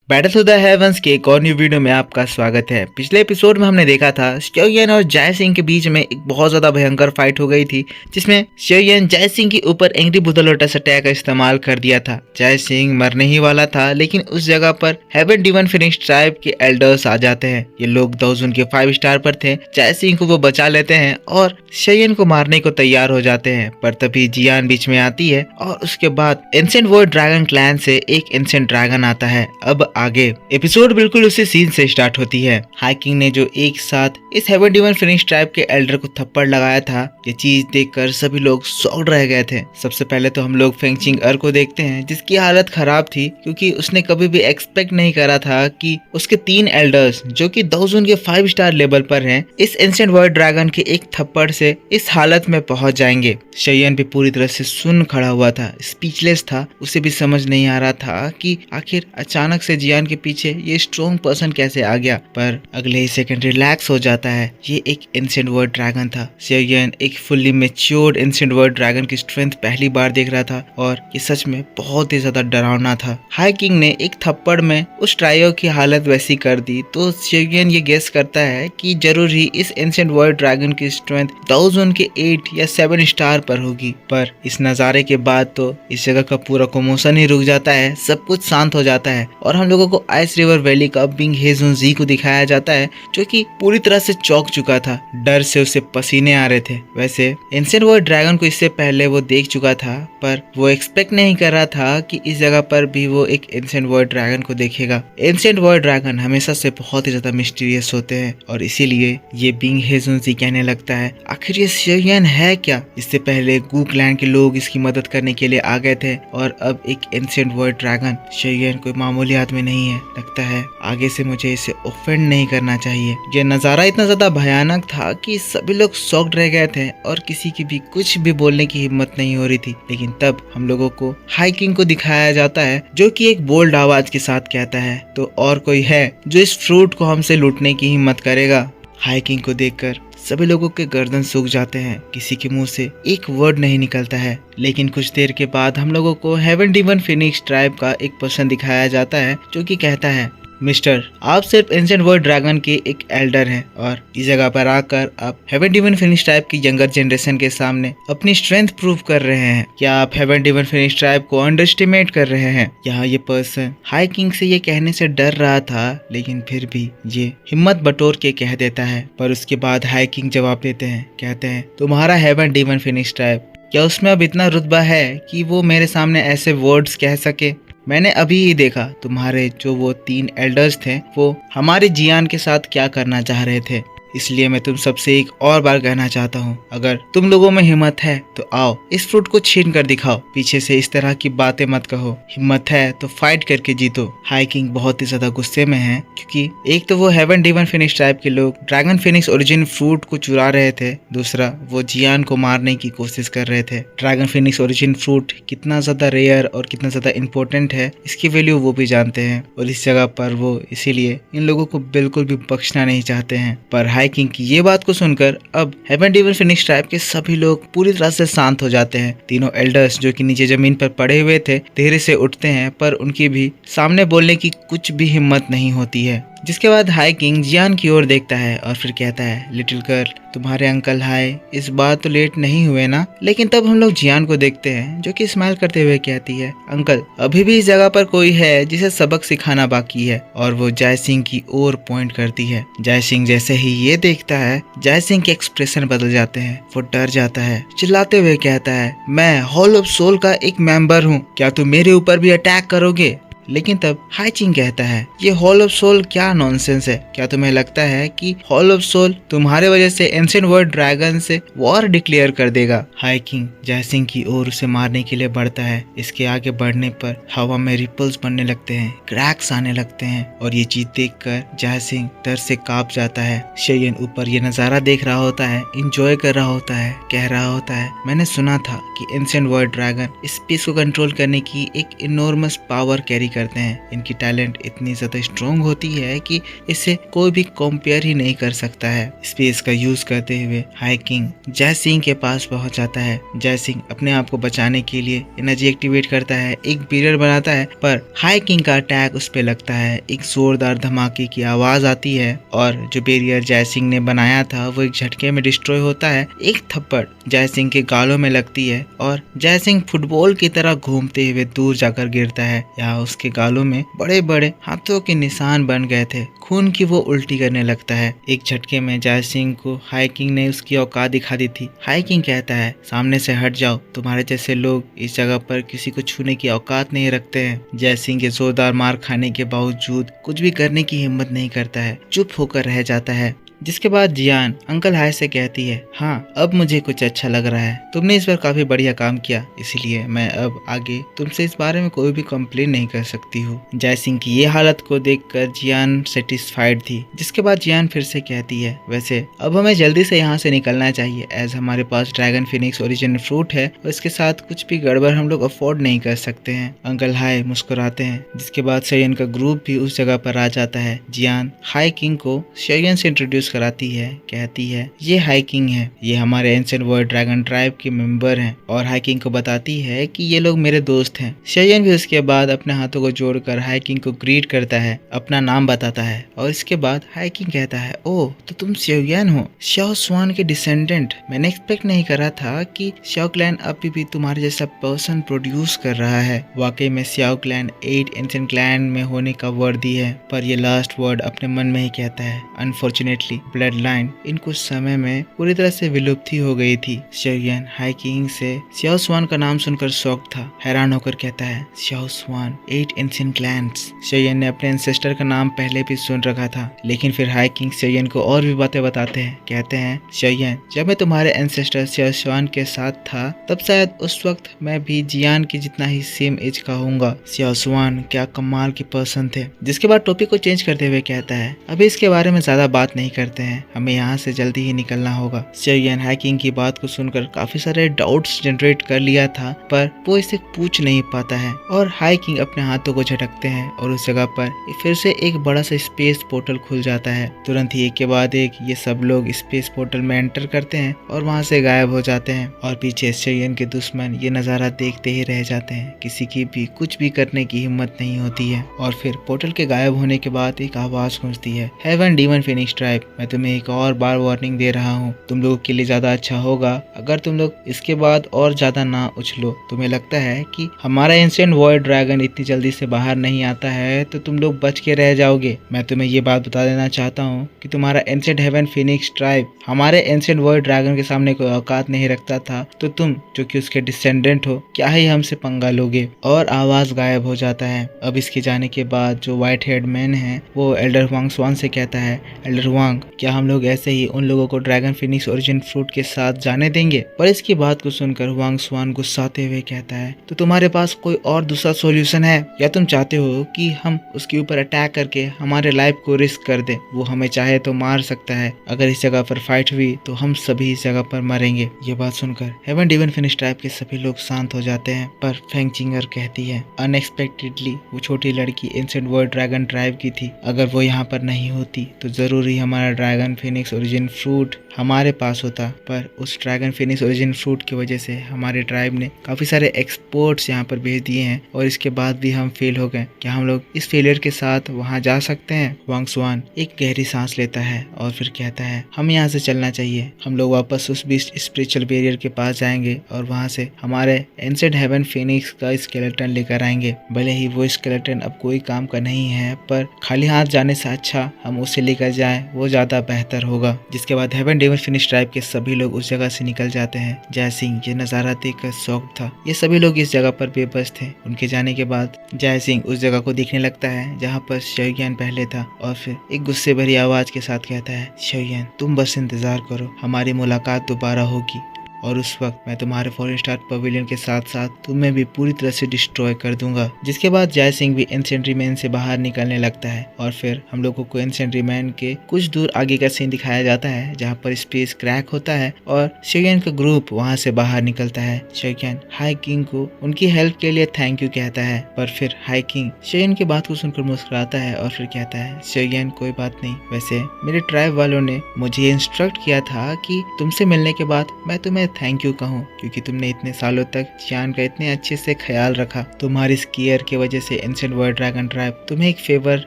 Battle to the heavens के एक और न्यू वीडियो में आपका स्वागत है। पिछले एपिसोड में हमने देखा था श्योयन और जय सिंह के बीच में एक बहुत ज्यादा भयंकर फाइट हो गई थी, जिसमें श्योयन जय सिंह के ऊपर एंग्री बुद्धा लोटस अटैक का इस्तेमाल कर दिया था। जय सिंह मरने ही वाला था, लेकिन उस जगह पर हेवन डिवन फिनिश ट्राइब के एल्डर्स आ जाते हैं। ये लोग दोजन के 5 स्टार पर थे। जय सिंह को वो बचा लेते हैं और श्योयन को मारने को तैयार हो जाते हैं, पर तभी जियान बीच में आती है और उसके बाद एंशिएंट वर्ल्ड ड्रैगन क्लैन से एक एंशिएंट ड्रैगन आता है। अब आगे एपिसोड बिल्कुल उसी सीन से स्टार्ट होती है। हाई किंग ने जो एक साथ इस हेवन डिवन फिनिश ट्राइब के एल्डर को थप्पड़ लगाया था, ये चीज देखकर सभी लोग शॉक्ड रह गए थे। सबसे पहले तो हम लोग फेंगचिंग एर को देखते हैं, जिसकी हालत खराब थी क्योंकि उसने कभी भी एक्सपेक्ट नहीं करा था कि उसके 3 एल्डर्स जो कि दोजन के 5 स्टार लेवल पर हैं, इस एंशिएंट वर्ल्ड ड्रैगन के एक थप्पड़ से इस हालत में पहुंच जाएंगे। श्योयन भी पूरी तरह से सुन खड़ा हुआ था, स्पीचलेस था। उसे भी समझ नहीं आ रहा था कि आखिर अचानक से जियान के पीछे ये स्ट्रॉन्ग पर्सन कैसे आ गया, पर अगले ही सेकंड रिलैक्स हो जाता है। ये एक एंशिएंट वर्ल्ड ड्रैगन था। श्योयन एक fully matured ancient world dragon की स्ट्रेंथ पहली बार देख रहा था और ये सच में बहुत ही ज्यादा डरावना था। हाई किंग ने एक थप्पड़ में उस ट्रायो की हालत वैसी कर दी, तो श्योयन ये गेस करता है कि जरूर ही इस एंशिएंट वर्ल्ड ड्रैगन की स्ट्रेंथ दोजन के 8 या 7 स्टार पर होगी। पर इस नजारे के बाद तो इस जगह का पूरा कमोशन ही रुक जाता है, सब कुछ शांत हो जाता है और हम लोगों को आइस रिवर वैली का बिंग हेजुनजी को दिखाया जाता है, जो कि पूरी तरह से चौंक चुका था। डर से उसे पसीने आ रहे थे। वैसे एंशिएंट वर्ल्ड ड्रैगन को इससे पहले वो देख चुका था, पर वो एक्सपेक्ट नहीं कर रहा था कि इस जगह पर भी वो एक एंशिएंट वर्ल्ड ड्रैगन को देखेगा। एंशिएंट वर्ल्ड ड्रैगन हमेशा से बहुत ही ज्यादा मिस्टीरियस होते हैं और इसीलिए ये बिंग हेजुनजी कहने लगता है, आखिर ये श्योयन है क्या? इससे पहले गू क्लैन के लोग इसकी मदद करने के लिए आ गए थे और अब एक एंशिएंट वर्ल्ड ड्रैगन। श्योयन कोई मामूली आदमी नहीं है। लगता है आगे से मुझे इसे ऑफेंड नहीं करना चाहिए। यह नजारा इतना ज्यादा भयानक था कि सभी लोग शॉक्ड रह गए थे और किसी की भी कुछ भी बोलने की हिम्मत नहीं हो रही थी। लेकिन तब हम लोगों को हाई किंग को दिखाया जाता है, जो कि एक बोल्ड आवाज के साथ कहता है, तो और कोई है जो इस फ्रूट को हमसे लूटने की हिम्मत करेगा? हाई किंग को देखकर सभी लोगों के गर्दन सूख जाते हैं। किसी के मुंह से एक वर्ड नहीं निकलता है। लेकिन कुछ देर के बाद हम लोगों को हेवन डिवन फिनिक्स ट्राइब का एक पर्सन दिखाया जाता है, जो कि कहता है, मिस्टर, आप सिर्फ एंशिएंट वर्ल्ड ड्रैगन के एक एल्डर हैं और इस जगह पर आकर आप हेवन डिवन फिनिश ट्राइब की यंगर जनरेशन के सामने अपनी स्ट्रेंथ प्रूव कर रहे हैं। क्या आप हेवन डिवन फिनिश ट्राइब को अंडरएस्टिमेट कर रहे हैं? यहाँ ये पर्सन हाई किंग से ये कहने से डर रहा था, लेकिन फिर भी ये हिम्मत बटोर के कह देता है। पर उसके बाद हाई किंग जवाब देते हैं, कहते हैं, तुम्हारा हेवन डिवन फिनिश ट्राइब, क्या उसमें अब इतना रुतबा है कि वो मेरे सामने ऐसे वर्ड्स कह सके? मैंने अभी ही देखा तुम्हारे जो वो 3 एल्डर्स थे, वो हमारे जियान के साथ क्या करना चाह रहे थे। इसलिए मैं तुम सबसे एक और बार कहना चाहता हूँ, अगर तुम लोगों में हिम्मत है तो आओ इस फ्रूट को छीन कर दिखाओ। पीछे से इस तरह की बातें मत कहो। हिम्मत है तो फाइट करके जीतो। हाई किंग बहुत ही ज्यादा गुस्से में है, क्योंकि एक तो वो हेवन डिवन फिनिश ट्राइब के लोग ड्रैगन फिनिक्स ओरिजिन फ्रूट को चुरा रहे थे, दूसरा वो जियान को मारने की कोशिश कर रहे थे। ड्रैगन फिनिक्स ओरिजिन फ्रूट कितना ज्यादा रेयर और कितना ज्यादा इंपॉर्टेंट है, इसकी वैल्यू वो भी जानते हैं और इस जगह पर वो इसीलिए इन लोगों को बिल्कुल भी बख्शना नहीं चाहते हैं। पर हाई किंग की ये बात को सुनकर अब हेवन डिवन फिनिक्स ट्राइब के सभी लोग पूरी तरह से शांत हो जाते हैं। तीनों एल्डर्स जो कि नीचे जमीन पर पड़े हुए थे, धीरे से उठते हैं, पर उनकी भी सामने बोलने की कुछ भी हिम्मत नहीं होती है। जिसके बाद हाई किंग जियान की ओर देखता है और फिर कहता है, लिटिल गर्ल, तुम्हारे अंकल हाई इस बार तो लेट नहीं हुए ना? लेकिन तब हम लोग जियान को देखते हैं, जो कि स्माइल करते हुए कहती है, अंकल, अभी भी इस जगह पर कोई है जिसे सबक सिखाना बाकी है। और वो जय सिंह की ओर पॉइंट करती है। जय सिंह जैसे ही ये देखता है, जय सिंह के एक्सप्रेशन बदल जाते हैं। वो डर जाता है, चिल्लाते हुए कहता है, मैं हॉल ऑफ सोल का एक मेंबर हूँ, क्या तुम मेरे ऊपर भी अटैक करोगे? लेकिन तब हाई किंग कहता है, ये हॉल ऑफ सोल क्या नॉनसेंस है? क्या तुम्हें लगता है कि हॉल ऑफ सोल तुम्हारे वजह से एंशिएंट वर्ल्ड ड्रैगन से वॉर डिक्लेयर कर देगा? हाई किंग जय सिंह की ओर उसे मारने के लिए बढ़ता है। इसके आगे बढ़ने पर हवा में रिपल्स बनने लगते हैं, क्रैक्स आने लगते हैं और ये चीज देखकर जय सिंह डर से कांप जाता है। श्योयन ऊपर ये नजारा देख रहा होता है, इंजॉय कर रहा होता है, कह रहा होता है, मैंने सुना था कि एंशिएंट वर्ल्ड ड्रैगन स्पेस को कंट्रोल करने की एक इनॉर्मस पावर कैरी करते हैं। इनकी टैलेंट इतनी ज़्यादा स्ट्रॉन्ग होती है कि इससे कोई भी कंपेयर ही नहीं कर सकता है। स्पेस का यूज करते हुए हाई किंग जय सिंह के पास पहुंच जाता है। जय सिंह अपने आप को बचाने के लिए एनर्जी एक्टिवेट करता है, एक बैरियर बनाता है, पर हाई किंग का अटैक उस पे लगता है। एक जोरदार धमाके की आवाज आती है और जो बैरियर जय सिंह ने बनाया था वो एक झटके में डिस्ट्रॉय होता है। एक थप्पड़ जय सिंह के गालों में लगती है और जय सिंह फुटबॉल की तरह घूमते हुए दूर जाकर गिरता है। यहाँ उसके गालों में बड़े बड़े हाथों के निशान बन गए थे। खून की वो उल्टी करने लगता है। एक झटके में जय सिंह को हाई किंग ने उसकी औकात दिखा दी थी। हाई किंग कहता है, सामने से हट जाओ, तुम्हारे जैसे लोग इस जगह पर किसी को छूने की औकात नहीं रखते हैं। जय सिंह के जोरदार मार खाने के बावजूद कुछ भी करने की हिम्मत नहीं करता है, चुप होकर रह जाता है। जिसके बाद जियान अंकल हाय से कहती है, हाँ अब मुझे कुछ अच्छा लग रहा है, तुमने इस बार काफी बढ़िया काम किया, इसलिए मैं अब आगे तुमसे इस बारे में कोई भी कंप्लेन नहीं कर सकती हूँ। जय सिंह की ये हालत को देखकर जियान सेटिस्फाइड थी। जिसके बाद जियान फिर से कहती है, वैसे अब हमें जल्दी से यहाँ से निकलना चाहिए, एज हमारे पास ड्रैगन फिनिक्स ओरिजिनल फ्रूट है और इसके साथ कुछ भी गड़बड़ हम लोग अफोर्ड नहीं कर सकते हैं। अंकल हाय मुस्कुराते हैं। जिसके बाद शेयन का ग्रुप भी उस जगह पर आ जाता है। जियान हाई किंग को शेयन से इंट्रोड्यूस कराती है, कहती है ये हाई किंग है, ये हमारे एंशिएंट वर्ल्ड ड्रैगन ट्राइब के मेंबर हैं, और हाई किंग को बताती है कि ये लोग मेरे दोस्त हैं। शेयन भी उसके बाद अपने हाथों को जोड़कर हाई किंग को ग्रीट करता है, अपना नाम बताता है और इसके बाद हाई किंग कहता है, ओह तो तुम शेयन हो, श्याओ स्वान के डिसेंडेंट। मैंने एक्सपेक्ट नहीं करा था कि श्याओ क्लैन अभी भी तुम्हारे जैसा पर्सन प्रोड्यूस कर रहा है। वाकई में श्याओ क्लैन 8 एंशिएंट क्लैन में होने का वर्दी है, पर ये लास्ट वर्ड अपने मन में ही कहता है। अनफॉर्चुनेटली ब्लड लाइन इन कुछ समय में पूरी तरह से विलुप्त हो गई थी। शेयन हाई किंग से श्याओ स्वान का नाम सुनकर शॉक था, हैरान होकर कहता है, श्याओ स्वान 8 एंशिएंट क्लैन्स। शेयन ने अपने एंसेस्टर का नाम पहले भी सुन रखा था, लेकिन फिर हाई किंग शेयन को और भी बातें बताते हैं। कहते हैं, शेयन जब मैं तुम्हारे एंसेस्टर श्याओ स्वान के साथ था तब शायद उस वक्त मैं भी जियान के जितना ही सेम एज का होऊंगा। श्याओ स्वान क्या कमाल की पर्सन थे। जिसके बाद टॉपिक को चेंज करते हुए कहता है, अभी इसके बारे में ज्यादा बात नहीं करते हैं, हमें यहाँ से जल्दी ही निकलना होगा। शेयन हाई किंग की बात को सुनकर काफी सारे डाउट्स जनरेट कर लिया था, पर वो इसे पूछ नहीं पाता है और हाई किंग अपने हाथों को झटकते हैं और उस जगह पर फिर से एक बड़ा सा स्पेस पोर्टल खुल जाता है। तुरंत ही एक के बाद एक ये सब लोग स्पेस पोर्टल में एंटर करते हैं और वहाँ से गायब हो जाते हैं और पीछे शेयन के दुश्मन ये नजारा देखते ही रह जाते हैं। किसी की भी कुछ भी करने की हिम्मत नहीं होती है। और फिर पोर्टल के गायब होने के बाद एक आवाज गूंजती है, हेवन डीमन फिनिक्स ट्राइब, मैं तुम्हें एक और बार वार्निंग दे रहा हूँ, तुम लोगों के लिए ज्यादा अच्छा होगा अगर तुम लोग इसके बाद और ज्यादा ना उछलो। तुम्हें लगता है कि हमारा एंशिएंट वर्ल्ड ड्रैगन इतनी जल्दी से बाहर नहीं आता है तो तुम लोग बच के रह जाओगे। मैं तुम्हें ये बात बता देना चाहता हूँ कि तुम्हारा एंशिएंट हेवन फिनिक्स ट्राइब हमारे एंशिएंट वर्ल्ड ड्रैगन के सामने कोई औकात नहीं रखता था, तो तुम जो कि उसके डिसेंडेंट हो क्या ही हमसे पंगा लोगे। और आवाज गायब हो जाता है। अब इसके जाने के बाद जो व्हाइट हेड मैन है वो एल्डर हुआंग स्वान से कहता है, एल्डर हुआंग क्या हम लोग ऐसे ही उन लोगों को ड्रैगन फिनिक्स ओरिजिन फ्रूट के साथ जाने देंगे? पर इसकी बात को सुनकर हुआंग स्वान गुस्साते हुए कहता है, तो तुम्हारे पास कोई और दूसरा सॉल्यूशन है या तुम चाहते हो कि हम उसके ऊपर अटैक करके हमारे लाइफ को रिस्क कर दे? वो हमें चाहे तो मार सकता है, अगर इस जगह पर फाइट हुई तो हम सभी इस जगह पर मरेंगे। ये बात सुनकर हेवन डिवन फिनिक्स ट्राइब के सभी लोग शांत हो जाते हैं, पर फेंग चिंगर कहती है, अनएक्सपेक्टेडली वो छोटी लड़की एंशिएंट वर्ल्ड ड्रैगन ट्राइब की थी, अगर वो यहाँ पर नहीं होती तो जरूर ही हमारा ड्रैगन फिनिक्स ओरिजिन फ्रूट हमारे पास होता। पर उस ड्रैगन फिनिक्स ओरिजिन फ्रूट की वजह से हमारे ट्राइब ने काफी सारे एक्सपर्ट्स यहाँ पर भेज दिए हैं और इसके बाद भी हम फेल हो गए। क्या हम लोग इस फेलियर के साथ वहाँ जा सकते हैं? हुआंग स्वान एक गहरी सांस लेता है और फिर कहता है, हम यहाँ से चलना चाहिए। हम लोग वापस उस बीच स्पिरिचुअल बैरियर के पास जाएंगे और वहाँ से हमारे एंशिएंट हेवन फिनिक्स का स्केलेटन लेकर आएंगे। भले ही वो स्केलेटन अब कोई काम का नहीं है, पर खाली हाथ जाने से अच्छा हम उसे लेकर जाएं, वो ज्यादा बेहतर होगा। जिसके बाद हेवन डेमन फिनिक्स ट्राइब के सभी लोग उस जगह से निकल जाते हैं। जय सिंह ये नजारा देखकर शॉक था। ये सभी लोग इस जगह पर बेबस थे। उनके जाने के बाद जय सिंह उस जगह को देखने लगता है जहाँ पर शेयन पहले था और फिर एक गुस्से भरी आवाज के साथ कहता है, शेयन तुम बस इंतजार करो, हमारी मुलाकात दोबारा होगी। और उस वक्त मैं तुम्हारे 4 स्टार पवेलियन के साथ साथ तुम्हें भी पूरी तरह से डिस्ट्रॉय कर दूंगा। जिसके बाद जय सिंह भी एंशिएंट रीमैन से बाहर निकलने लगता है और फिर हम लोगों को एंशिएंट रीमैन के कुछ दूर आगे का सीन दिखाया जाता है जहाँ पर स्पेस क्रैक होता है और शोयन का ग्रुप वहाँ से बाहर निकलता है। शोयन हाई किंग को उनकी हेल्प के लिए थैंक यू कहता है, पर फिर हाई किंग शोयन की बात को सुनकर मुस्कुराता है और फिर कहता है, शोयन कोई बात नहीं, वैसे मेरे ट्राइब वालों ने मुझे इंस्ट्रक्ट किया था कि तुमसे मिलने के बाद मैं तुम्हें थैंक यू कहूँ, क्योंकि तुमने इतने सालों तक चियान का इतने अच्छे से ख्याल रखा। तुम्हारी इस केयर की वजह से एंशिएंट वर्ल्ड ड्रैगन ट्राइब तुम्हें एक फेवर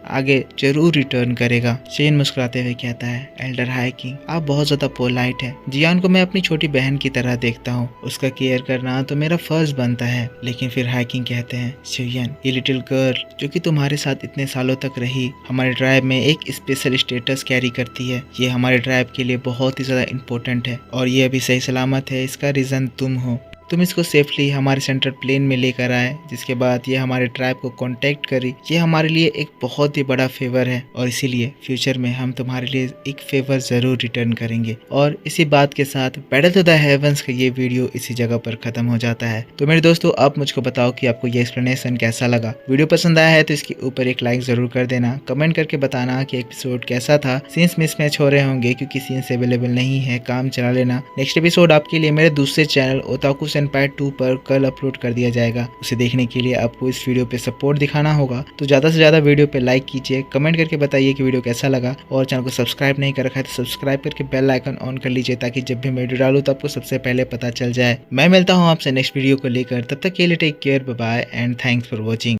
आगे जरूर रिटर्न करेगा। शेन मुस्कुराते हुए कहता है, एल्डर हाई किंग आप बहुत ज्यादा पोलाइट है। जियान को मैं अपनी छोटी बहन की तरह देखता हूँ, उसका केयर करना तो मेरा फर्ज बनता है। लेकिन फिर हाई किंग कहते हैं, शोयन ये लिटिल गर्ल जो कि तुम्हारे साथ इतने सालों तक रही हमारे ट्राइब में एक स्पेशल स्टेटस कैरी करती है। ये हमारे ट्राइब के लिए बहुत ही ज्यादा इम्पोर्टेंट है और ये अभी सही सलामत है, इसका रीजन तुम हो। तुम इसको सेफली हमारे सेंट्रल प्लेन में लेकर आए, जिसके बाद ये हमारे ट्राइब को कांटेक्ट करी। ये हमारे लिए एक बहुत ही बड़ा फेवर है और इसीलिए फ्यूचर में हम तुम्हारे लिए एक फेवर जरूर रिटर्न करेंगे। और इसी बात के साथ बैटल टू द हेवंस का ये वीडियो इसी जगह पर खत्म हो जाता है। तो मेरे दोस्तों आप मुझको बताओ कि आपको ये एक्सप्लेनेशन कैसा लगा। वीडियो पसंद आया है तो इसके ऊपर एक लाइक जरूर कर देना। कमेंट करके बताना कि एपिसोड कैसा था। सीन्स मिसमैच हो रहे होंगे क्योंकि सीन्स अवेलेबल नहीं है, काम चला लेना। नेक्स्ट एपिसोड आपके लिए मेरे दूसरे चैनल ओताकू सेनपाई 2 पर कल अपलोड कर दिया जाएगा। उसे देखने के लिए आपको इस वीडियो पे सपोर्ट दिखाना होगा, तो ज्यादा से ज्यादा वीडियो पे लाइक कीजिए, कमेंट करके बताइए कि वीडियो कैसा लगा और चैनल को सब्सक्राइब नहीं कर रखा है तो सब्सक्राइब करके बेल आइकन ऑन कर लीजिए ताकि जब भी मैं वीडियो डालूं तो आपको सबसे पहले पता चल जाए। मैं मिलता हूँ आपसे नेक्स्ट वीडियो को लेकर, तब तक के लिए take care, bye bye and thanks for watching.